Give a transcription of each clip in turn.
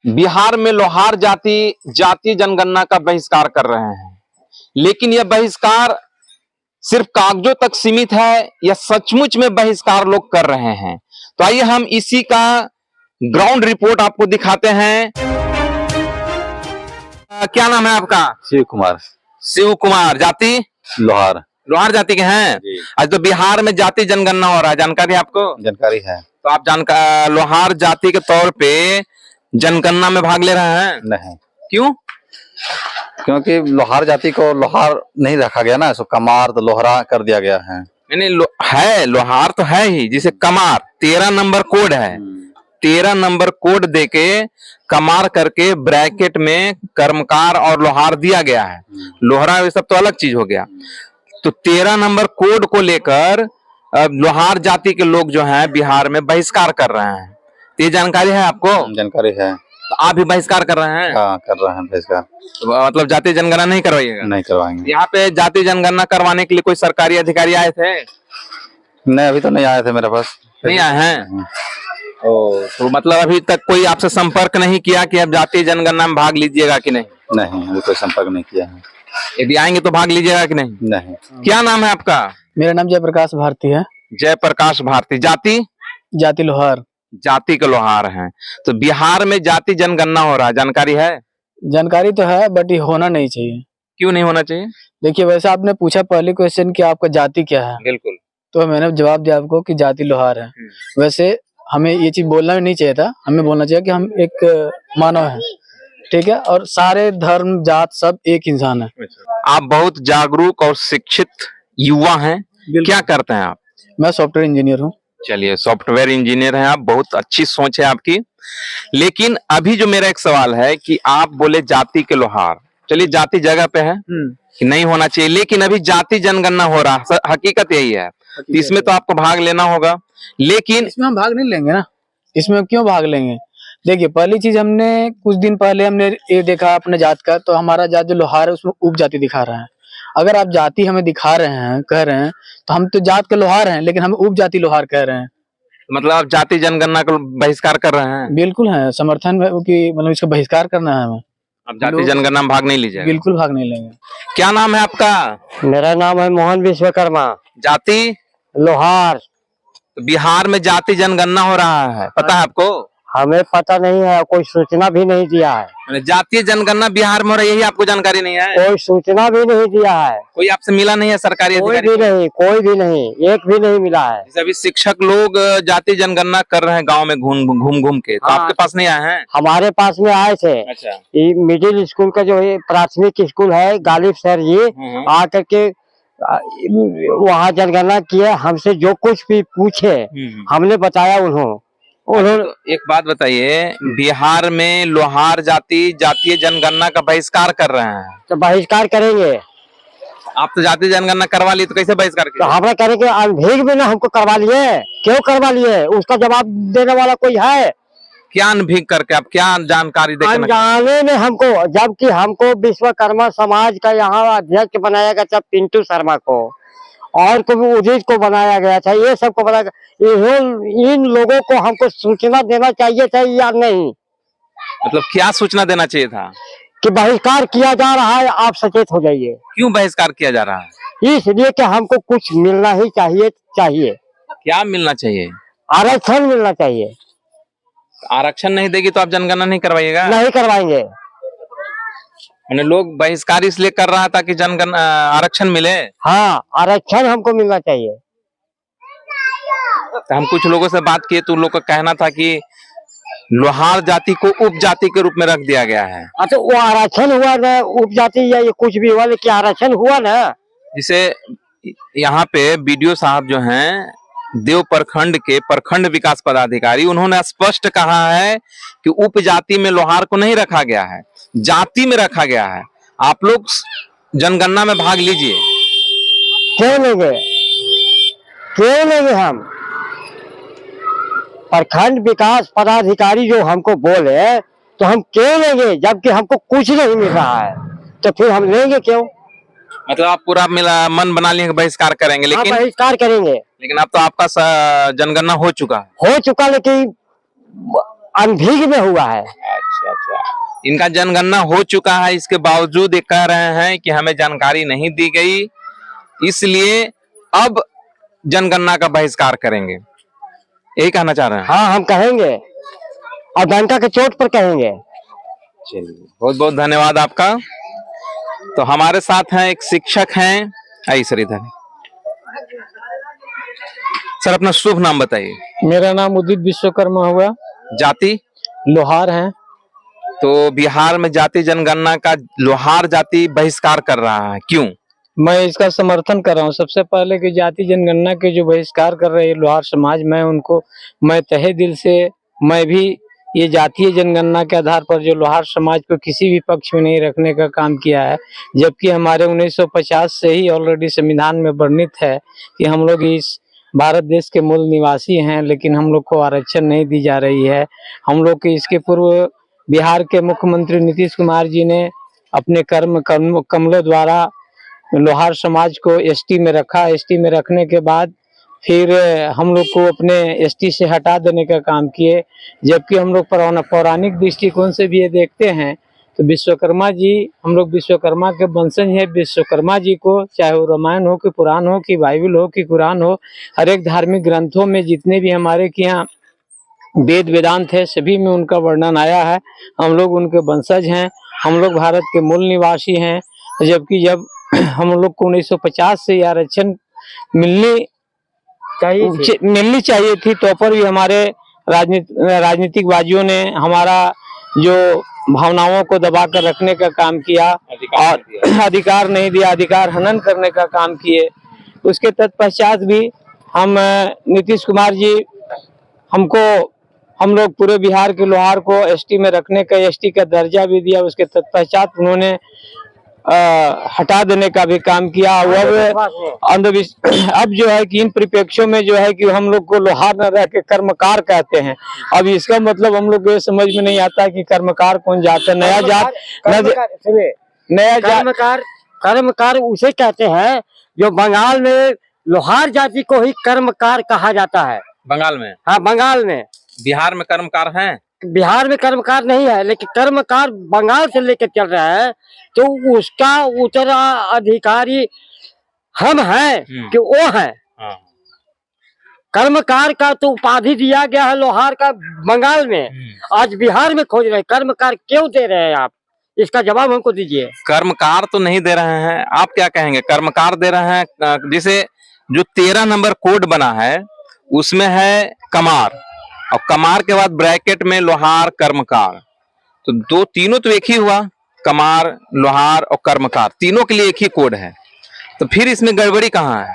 बिहार में लोहार जाति जनगणना का बहिष्कार कर रहे हैं, लेकिन यह बहिष्कार सिर्फ कागजों तक सीमित है या सचमुच में बहिष्कार लोग कर रहे हैं? तो आइए हम इसी का ग्राउंड रिपोर्ट आपको दिखाते हैं। क्या नाम है आपका? शिव कुमार। शिव कुमार, जाति लोहार। लोहार जाति के हैं। आज तो बिहार में जाति जनगणना हो रहा है, जानकारी है आपको? जानकारी है। तो आप लोहार जाति के तौर पे जनगणना में भाग ले रहे हैं? नहीं। क्यों? क्योंकि लोहार जाति को लोहार नहीं रखा गया ना, इसको कमार तो लोहरा कर दिया गया है। है लोहार तो है ही, जिसे कमार 13 नंबर कोड है, 13 नंबर कोड देके कमार करके ब्रैकेट में कर्मकार और लोहार दिया गया है। लोहरा ये सब तो अलग चीज हो गया। तो 13 नंबर कोड को लेकर लोहार जाति के लोग जो हैं बिहार में बहिष्कार कर रहे हैं। तो ये जानकारी है आपको? जानकारी है। तो आप भी बहिष्कार कर रहे हैं? हाँ, कर रहे हैं बहिष्कार। तो मतलब जाति जनगणना नहीं करवाइएगा? नहीं करवाएंगे। यहाँ पे जाति जनगणना करवाने के लिए कोई सरकारी अधिकारी आए थे? नहीं, अभी तो नहीं आए थे मेरे पास। नहीं आए हैं? तो मतलब अभी तक कोई आपसे संपर्क नहीं किया कि अब जाति जनगणना में भाग लीजिएगा कि नहीं? नहीं, अभी कोई संपर्क नहीं किया है। यदि आएंगे तो भाग लीजिएगा कि नहीं? नहीं। क्या नाम है आपका? मेरा नाम जयप्रकाश भारती है। जयप्रकाश भारती, जाति? जाति लोहार। जाति के लोहार हैं। तो बिहार में जाति जनगणना हो रहा है, जानकारी है? जानकारी तो है, बट ये होना नहीं चाहिए। क्यों नहीं होना चाहिए? देखिए, वैसे आपने पूछा पहले क्वेश्चन कि आपका जाति क्या है। बिल्कुल। तो मैंने जवाब दिया आपको कि जाति लोहार है। वैसे हमें ये चीज बोलना नहीं चाहिए था, हमें बोलना चाहिए कि हम एक मानव हैं, ठीक है, और सारे धर्म जात सब एक इंसान है। आप बहुत जागरूक और शिक्षित युवा हैं, क्या करते हैं आप? मैं सॉफ्टवेयर इंजीनियर हूँ। चलिए, सॉफ्टवेयर इंजीनियर हैं आप, बहुत अच्छी सोच है आपकी। लेकिन अभी जो मेरा एक सवाल है कि आप बोले जाति के लोहार, चलिए जाति जगह पे है कि नहीं होना चाहिए, लेकिन अभी जाति जनगणना हो रहा है, हकीकत यही है। तो इसमें तो आपको भाग लेना होगा, लेकिन इसमें हम भाग नहीं लेंगे ना। इसमें क्यों भाग लेंगे? देखिए, पहली चीज हमने कुछ दिन पहले हमने ये देखा अपने जात का, तो हमारा जात जो लोहार है उसमें उप जाति दिखा रहा है। अगर आप जाति हमें दिखा रहे हैं, कह रहे हैं, तो हम तो जात के लोहार हैं, लेकिन हम उप जाति लोहार कह रहे हैं। मतलब आप जाति जनगणना को बहिष्कार कर रहे हैं? बिल्कुल है, समर्थन में कि मतलब इसको बहिष्कार करना है हमें। आप जाति जनगणना में भाग नहीं लीजिएगा? बिल्कुल भाग नहीं लेंगे। क्या नाम है आपका? मेरा नाम है मोहन विश्वकर्मा। जाति लोहार। बिहार में जाति जनगणना हो रहा है, पता है आपको? हमें पता नहीं है, कोई सूचना भी नहीं दिया है। जातीय जनगणना बिहार में हो रही है, यही आपको जानकारी नहीं है? कोई सूचना भी नहीं दिया है। कोई आपसे मिला नहीं है सरकारी अधिकारी? कोई भी नहीं, कोई भी नहीं, एक भी नहीं मिला है। जैसे अभी शिक्षक लोग जाति जनगणना कर रहे हैं गांव में घूम घूम के, तो आपके पास नहीं आए हैं? हमारे पास में आए थे। अच्छा। ये मिडिल स्कूल का जो है प्राथमिक स्कूल है, गालिब सर जी आकर के वहाँ जनगणना किए, हमसे जो कुछ भी पूछे हमने बताया। उन्होंने एक बात बताइए, बिहार में लोहार जातीय जनगणना का बहिष्कार कर रहे हैं, तो बहिष्कार करेंगे। आप तो जातीय जनगणना करवा ली, तो कैसे बहिष्कार तो हमारा करेंगे? अनभिज्ञ में ना हमको करवा लिए, क्यों करवा लिए? उसका जवाब देने वाला कोई है? क्या अनभिज्ञ करके आप क्या जानकारी देना? अनजाने में हमको, जबकि हमको विश्वकर्मा समाज का यहाँ अध्यक्ष बनाया गया था पिंटू शर्मा को, और को उदित को बनाया गया था, ये सबको बनाया गया। इन लोगों को हमको सूचना देना चाहिए था या नहीं? मतलब क्या सूचना देना चाहिए था? कि बहिष्कार किया जा रहा है, आप सचेत हो जाइए। क्यों बहिष्कार किया जा रहा है? इसलिए कि हमको कुछ मिलना ही चाहिए। क्या मिलना चाहिए? आरक्षण मिलना चाहिए। आरक्षण नहीं देगी तो आप जनगणना नहीं करवाइएगा? नहीं करवाएंगे। लोग बहिष्कार इसलिए कर रहा था कि जनगणना आरक्षण मिले। हाँ, आरक्षण हमको मिलना चाहिए। तो हम कुछ लोगों से बात किए तो उन लोग का कहना था कि लोहार जाति को उप जाति के रूप में रख दिया गया है। अच्छा, वो आरक्षण हुआ ना, उप जाति या ये कुछ भी हुआ, लेकिन आरक्षण हुआ ना। जिसे यहाँ पे बीडीओ साहब जो हैं देव प्रखंड के प्रखंड विकास पदाधिकारी, उन्होंने स्पष्ट कहा है कि उप जाति में लोहार को नहीं रखा गया है, जाति में रखा गया है। आप लोग जनगणना में भाग लीजिए। क्यों लेंगे? क्यों लेंगे? हम प्रखंड विकास पदाधिकारी जो हमको बोले, तो हम क्यों लेंगे? जबकि हमको कुछ नहीं मिल रहा है, तो फिर हम लेंगे क्यों? मतलब आप पूरा मन बना लिए बहिष्कार करेंगे? लेकिन बहिष्कार करेंगे। लेकिन अब तो आपका जनगणना हो चुका है। हो चुका, लेकिन अनभिज्ञ में हुआ है। अच्छा अच्छा, इनका जनगणना हो चुका है, इसके बावजूद ये कह रहे हैं कि हमें जानकारी नहीं दी गई, इसलिए अब जनगणना का बहिष्कार करेंगे, यही कहना चाह रहे हैं। हाँ, हम कहेंगे और डंका के चोट पर कहेंगे। चलिए, बहुत बहुत धन्यवाद आपका। तो हमारे साथ हैं एक शिक्षक हैं, आइए सर इधर। सर अपना शुभ नाम बताइए। मेरा नाम उदित विश्वकर्मा हुआ, जाति? लोहार है। तो बिहार में जाति जनगणना का लोहार जाति बहिष्कार कर रहा है, क्यों? मैं इसका समर्थन कर रहा हूँ। सबसे पहले कि जाति जनगणना के जो बहिष्कार कर रहे हैं लोहार समाज, मैं तहे दिल से, मैं भी ये जातीय जनगणना के आधार पर जो लोहार समाज को किसी भी पक्ष में नहीं रखने का काम किया है, जबकि हमारे 1950 से ही ऑलरेडी संविधान में वर्णित है कि हम लोग इस भारत देश के मूल निवासी हैं, लेकिन हम लोग को आरक्षण नहीं दी जा रही है। हम लोग के इसके पूर्व बिहार के मुख्यमंत्री नीतीश कुमार जी ने अपने कमलों द्वारा लोहार समाज को एसटी में रखा। एसटी में रखने के बाद फिर हम लोग को अपने एसटी से हटा देने का काम किए, जबकि हम लोग पौराणिक दृष्टिकोण से भी ये देखते हैं तो विश्वकर्मा जी, हम लोग विश्वकर्मा के वंशज हैं। विश्वकर्मा जी को चाहे वो रामायण हो कि पुराण हो कि बाइबल हो कि कुरान हो, हर एक धार्मिक ग्रंथों में जितने भी हमारे के यहाँ वेद वेदांत है सभी में उनका वर्णन आया है। हम लोग उनके वंशज हैं, हम लोग भारत के मूल निवासी हैं। जबकि जब हम लोग को 1950 से आरक्षण मिलनी चाहिए थी, तो पर भी हमारे राजनीतिक बाजियों ने हमारा जो भावनाओं को दबा कर रखने का काम किया और अधिकार नहीं दिया, अधिकार हनन करने का काम किए। उसके तत्पश्चात भी हम नीतीश कुमार जी हम लोग पूरे बिहार के लोहार को एसटी में रखने का, एसटी का दर्जा भी दिया। उसके तत्पश्चात उन्होंने हटा देने का भी काम किया। अब जो है कि इन परिप्रेक्ष्यों में जो है कि हम लोग को लोहार न रह के कर्मकार कहते हैं। अब इसका मतलब हम लोग को समझ में नहीं आता कि कर्मकार कौन जात है। नया जात कर्मकार उसे कहते हैं जो बंगाल में लोहार जाति को ही कर्मकार कहा जाता है। बंगाल में? हाँ, बंगाल में। बिहार में कर्मकार हैं? बिहार में कर्मकार नहीं है, लेकिन कर्मकार बंगाल से लेकर चल रहा है, तो उसका उत्तराधिकारी हम हैं कि वो है। कर्मकार का तो उपाधि दिया गया है लोहार का बंगाल में, आज बिहार में खोज रहे। कर्मकार क्यों दे रहे हैं आप? इसका जवाब हमको दीजिए। कर्मकार तो नहीं दे रहे हैं, आप क्या कहेंगे? कर्मकार दे रहे हैं। जैसे जो 13 नंबर कोड बना है उसमें है कमार, और कमार के बाद ब्रैकेट में लोहार कर्मकार, तो तीनों तो एक ही हुआ, कमार लोहार और कर्मकार, तीनों के लिए एक ही कोड है, तो फिर इसमें गड़बड़ी कहाँ है?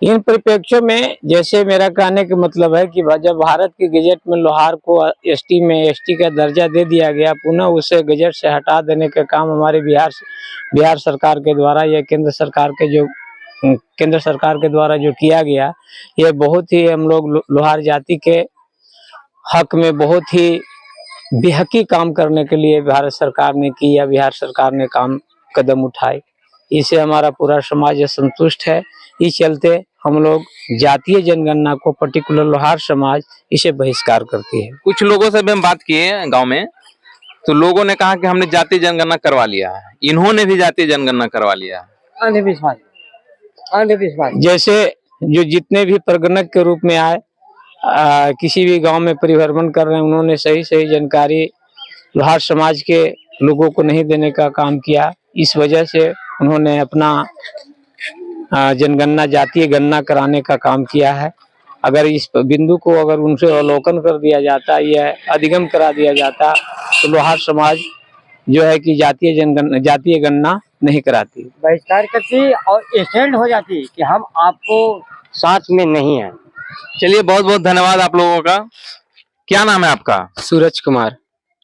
इन परिप्रेक्ष्यों में जैसे मेरा कहने का मतलब है कि जब भारत के गजट में लोहार को एसटी का दर्जा दे दिया गया, पुनः उसे गजट से हटा देने का काम हमारे बिहार सरकार के द्वारा या केंद्र सरकार के द्वारा जो किया गया, यह बहुत ही हम लोग लोहार जाति के हक में बहुत ही बेहकी काम करने के लिए भारत सरकार ने की या बिहार सरकार ने कदम उठाए। इससे हमारा पूरा समाज संतुष्ट है। इस चलते हम लोग जातीय जनगणना को, पर्टिकुलर लोहार समाज, इसे बहिष्कार करती है। कुछ लोगों से भी हम बात किए गांव में, तो लोगों ने कहा कि हमने जातीय जनगणना करवा लिया है, इन्होंने भी जातीय जनगणना करवा लिया है। अंधविश्वास जैसे जो जितने भी प्रगणक के रूप में आए, किसी भी गांव में परिभ्रमण कर रहे हैं, उन्होंने सही जानकारी लोहार समाज के लोगों को नहीं देने का काम किया। इस वजह से उन्होंने अपना जनगणना, जातीय गणना कराने का काम किया है। अगर इस बिंदु को अगर उनसे अवलोकन कर दिया जाता या अधिगम करा दिया जाता, तो लोहार समाज जो है कि जातीय गणना नहीं कराती, बहिष्कार करती और स्टैंड हो जाती कि हम आपको साथ में नहीं है। चलिए, बहुत बहुत धन्यवाद आप लोगों का। क्या नाम है आपका? सूरज कुमार।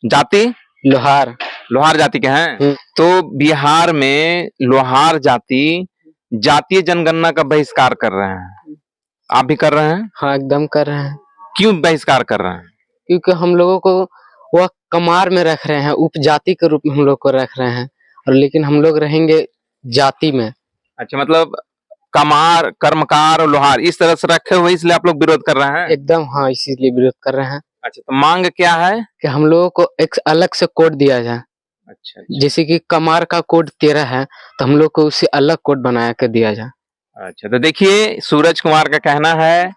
जाति? लोहार। लोहार जाति के हैं? तो बिहार में लोहार जाति जातीय जनगणना का बहिष्कार कर रहे हैं, आप भी कर रहे हैं? हाँ, एकदम कर रहे हैं। क्यों बहिष्कार कर रहे हैं? क्योंकि हम लोगों को वह कमार में रख रहे हैं, उपजाति के रूप में हम लोग को रख रहे हैं, और लेकिन हम लोग रहेंगे जाति में। अच्छा, मतलब कमार, कर्मकार और लोहार इस तरह से रखे हुए, इसलिए आप लोग विरोध कर रहे हैं? एकदम, हाँ, इसीलिए विरोध कर रहे हैं। अच्छा, तो मांग क्या है? कि हम लोगों को एक अलग से कोड दिया जाए। अच्छा जैसे कि कमार का कोड 13 है, तो हम लोग को उससे अलग कोड बनाया कर दिया जाए। अच्छा, तो देखिए सूरज कुमार का कहना है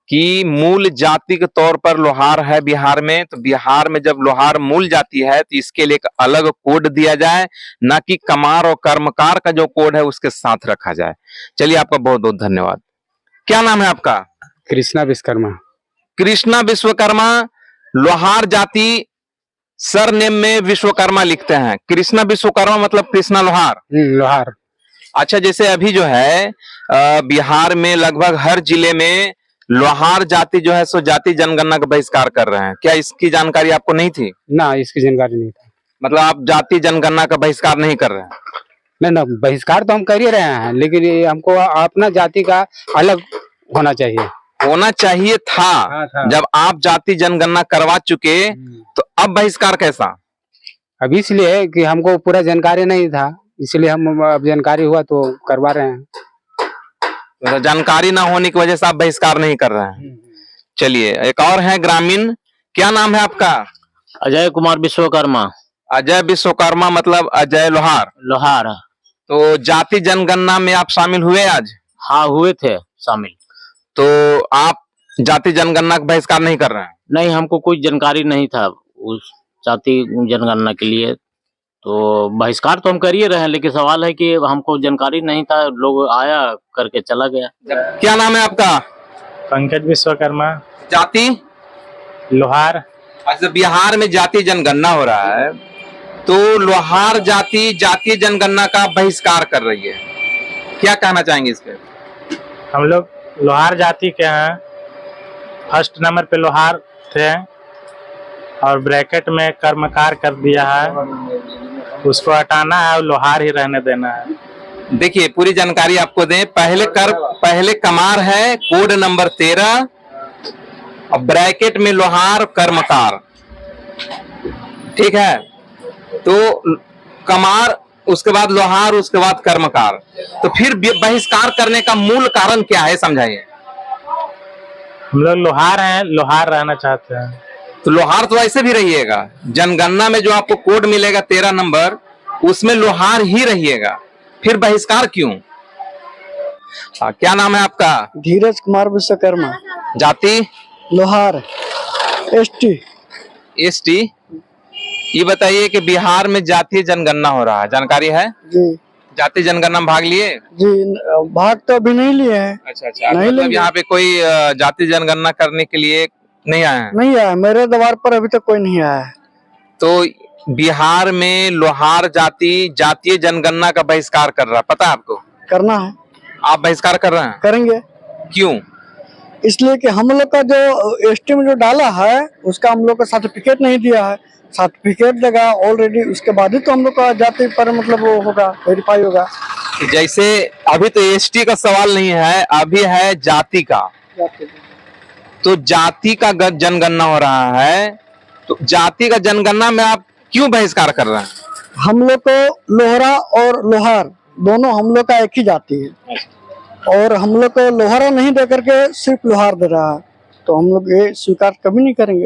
कि मूल जाति के तौर पर लोहार है बिहार में, तो बिहार में जब लोहार मूल जाति है तो इसके लिए एक अलग कोड दिया जाए, ना कि कमार और कर्मकार का जो कोड है उसके साथ रखा जाए। चलिए, आपका बहुत बहुत धन्यवाद। क्या नाम है आपका? कृष्णा विश्वकर्मा। कृष्णा विश्वकर्मा। लोहार जाति सरनेम में विश्वकर्मा लिखते हैं। कृष्णा विश्वकर्मा मतलब कृष्णा लोहार। लोहार। अच्छा, जैसे अभी जो है बिहार में लगभग हर जिले में लोहार जाति जो है सो जाति जनगणना का बहिष्कार कर रहे हैं, क्या इसकी जानकारी आपको नहीं थी? ना, इसकी जानकारी नहीं था। मतलब आप जाति जनगणना का बहिष्कार नहीं कर रहे हैं? नहीं ना, बहिष्कार तो हम कर ही रहे हैं, लेकिन ये हमको अपना जाति का अलग होना चाहिए। होना चाहिए था। था। जब आप जाति जनगणना करवा चुके तो अब बहिष्कार कैसा? अब इसलिए है कि हमको पूरा जानकारी नहीं था, इसलिए हम अब जानकारी हुआ तो करवा रहे हैं। तो जानकारी ना होने की वजह से आप बहिष्कार नहीं कर रहे हैं। चलिए, एक और है ग्रामीण। क्या नाम है आपका? अजय कुमार विश्वकर्मा। अजय विश्वकर्मा मतलब अजय लोहार। लोहार। तो जाति जनगणना में आप शामिल हुए आज? हाँ, हुए थे शामिल। तो आप जाति जनगणना का बहिष्कार नहीं कर रहे हैं? नहीं, हमको कोई जानकारी नहीं था उस जाति जनगणना के लिए, तो बहिष्कार तो हम कर ही रहे हैं, लेकिन सवाल है कि हमको जानकारी नहीं था, लोग आया करके चला गया। क्या नाम है आपका? पंकज विश्वकर्मा। जाति लोहार। अच्छा, बिहार में जाति जनगणना हो रहा है, तो लोहार जाति जातीय जनगणना का बहिष्कार कर रही है, क्या कहना चाहेंगे इस पे? हम लोग लोहार जाति के हैं, फर्स्ट नंबर पे लोहार थे और ब्रैकेट में कर्मकार कर दिया है, उसको हटाना है और लोहार ही रहने देना है। देखिए, पूरी जानकारी आपको दें। पहले कमार है, कोड नंबर 13 और ब्रैकेट में लोहार कर्मकार, ठीक है। तो कमार, उसके बाद लोहार, उसके बाद कर्मकार, तो फिर बहिष्कार करने का मूल कारण क्या है, समझाइए। हम लोग लोहार हैं, लोहार रहना चाहते हैं। तो लोहार तो ऐसे भी रहिएगा, जनगणना में जो आपको कोड मिलेगा 13 नंबर, उसमें लोहार ही रहिएगा, फिर बहिष्कार क्यों? क्या नाम है आपका? धीरज कुमार विश्वकर्मा। जाति लोहार। एसटी। एसटी। ये बताइए कि बिहार में जातीय जनगणना हो रहा है, जानकारी है? जी। जातीय जनगणना में भाग लिए? जी, भाग तो अभी नहीं लिए हैं। अच्छा, मतलब यहाँ पे कोई जातीय जनगणना करने के लिए नहीं आया है? नहीं आया, मेरे द्वार पर अभी तक कोई नहीं आया है। तो बिहार में लोहार जाति जातीय जनगणना का बहिष्कार कर रहा है, पता है आपको? करना है। आप बहिष्कार कर रहे हैं? करेंगे। क्यों? इसलिए कि हम लोग का जो एसटी में जो डाला है उसका हम लोग को सर्टिफिकेट नहीं दिया है। सर्टिफिकेट देगा ऑलरेडी, उसके बाद ही तो हम लोग का जाति पर मतलब वो होगा, वेरीफाई होगा। जैसे अभी तो एसटी का सवाल नहीं है, अभी है जाति का। तो जाति का जनगणना हो रहा है, तो जाति का जनगणना में आप क्यों बहिष्कार कर रहे हैं? हम लोग को लोहरा और लोहार दोनों हम लोग का एक ही जाति है, और हम लोग को लोहारा नहीं दे करके सिर्फ लोहार दे रहा है, तो हम लोग ये स्वीकार कभी नहीं करेंगे।